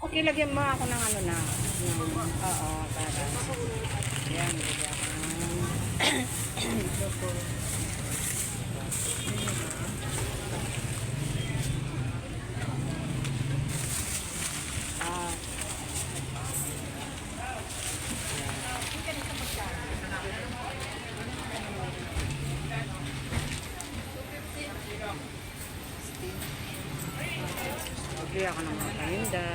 Okay, lagyan mo ako ng ano na. Oo, para. Yan, lagyan ako ng ah, lagyan ako ng mga paninda.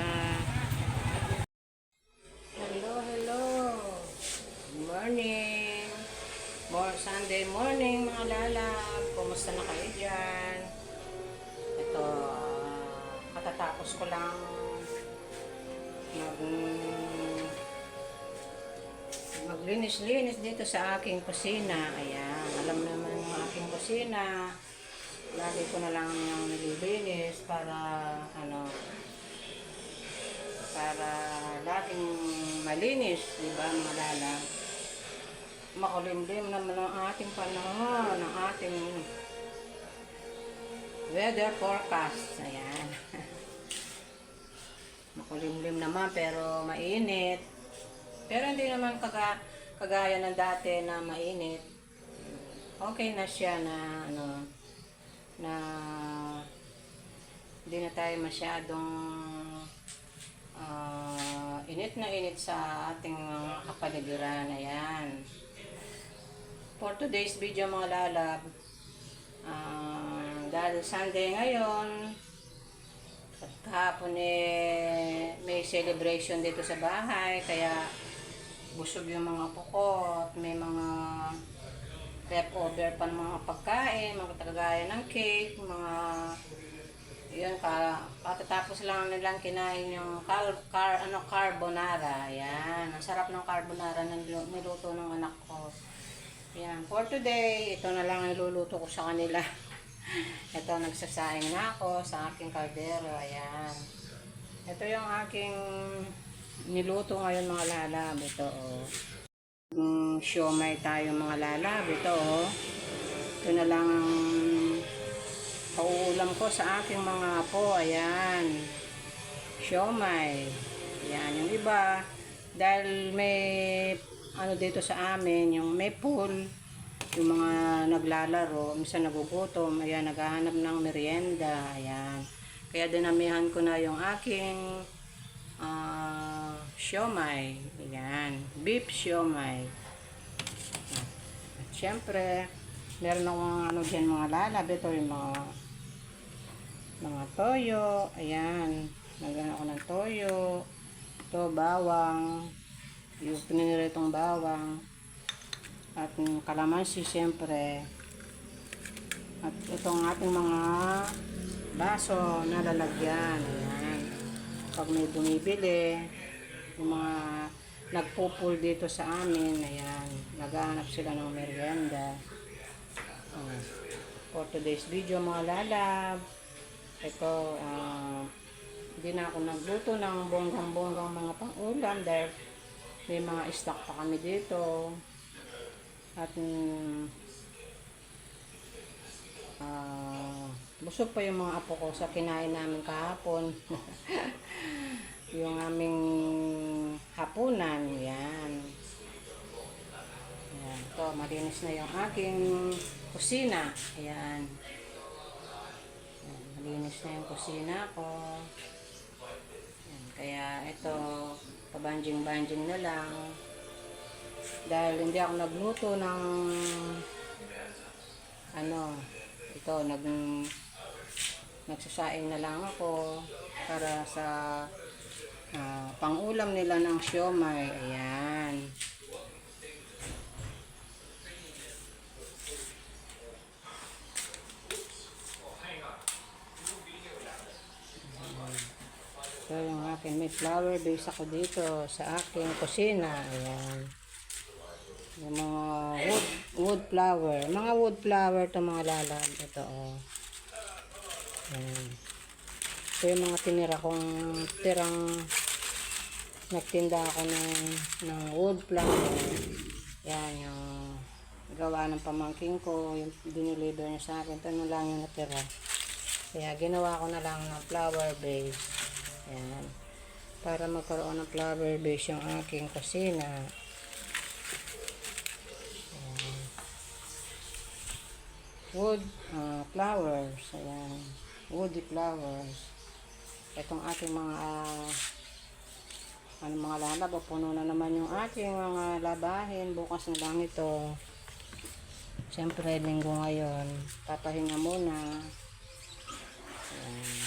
Hello, hello. Good morning. Sunday morning mga lalab. Kumusta na kayo dyan? Ito, katatapos ko lang maglinis-linis dito sa aking kusina. Ayan, alam naman yung aking kusina. Lagi ko na lang yung nililinis para para laging malinis, di ba mga lala? Makulimlim naman ang ating panahon, ang ating weather forecast. Ayan. Makulimlim naman pero mainit. Pero hindi naman kagaya ng dati na mainit. Okay na siya na na hindi na tayo masyadong init na init sa ating kapaligiran. Ayan. For today's video mga lalab, dahil Sunday ngayon at kahapon may celebration dito sa bahay, kaya busog yung mga apo ko at may mga leftover pa ng mga pagkain, mga kagaya ng cake, mga yun, katatapos lang nilang kinain yung carbonara. Ayan, ang sarap ng carbonara na niluto ng anak ko. Ayan, for today, ito na lang niluluto ko sa kanila. Ito, nagsasaing na ako sa aking kaldero. Ayan. Ito yung aking niluto ngayon mga lalab. Ito, oh. Siomay tayo mga lalab. Ito, oh. Ito na lang ang pauulam ko sa aking mga apo. Ayan. Siomay. Ayan, yung iba. Dahil may dito sa amin, yung may pool, yung mga naglalaro, minsan nagugutom, ayan, naghahanap ng merienda, ayan. Kaya dinamihan ko na yung aking siomay, ayan, beef siomay. At syempre, meron akong dyan mga lalab, ito yung mga toyo, ayan, nagano ako ng toyo, ito, bawang, yung piniritong bawang, at kalamansi siyempre, at itong ating mga baso na lalagyan. Ayan. Pag may bumibili, yung mga nagpupul dito sa amin, ayan, naghahanap sila ng merienda. For today's video mga lalab, ito, hindi na ako nagluto ng bonggang-bonggang mga pang-ulam dahil may mga stock pa kami dito. At busog pa yung mga apo ko sa kinain namin kahapon. Yung aming hapunan. Yan. Yan. Ito, malinis na yung aking kusina. Ayan. Yan. Malinis na yung kusina ko. Yan. Kaya ito, pabanjing-banjing na lang. Dahil hindi ako nagluto ng ito, nagsasaing na lang ako para sa pang-ulam nila ng siomay. Ayan. So, yung akin, may flower base ako dito sa aking kusina. Ayan. Yung mga wood flower. Mga wood flower to mga lalab. Ito, oh. Ayan. Ito yung mga tinira kong nagtinda ako ng wood flower. Yan, yung gawa ng pamangking ko. Yung diniliver niya sa akin. Ito na lang yung natira. Kaya ginawa ko na lang ng flower base. Ayan. para magkaroon ng flower base yung aking kusina. Wood flowers. Ayan. Woody flowers. Itong ating mga mga lalaba. Puno na naman yung ating mga labahin. Bukas na lang ito. Siyempre, linggo ngayon. Papahinga muna. Ayan.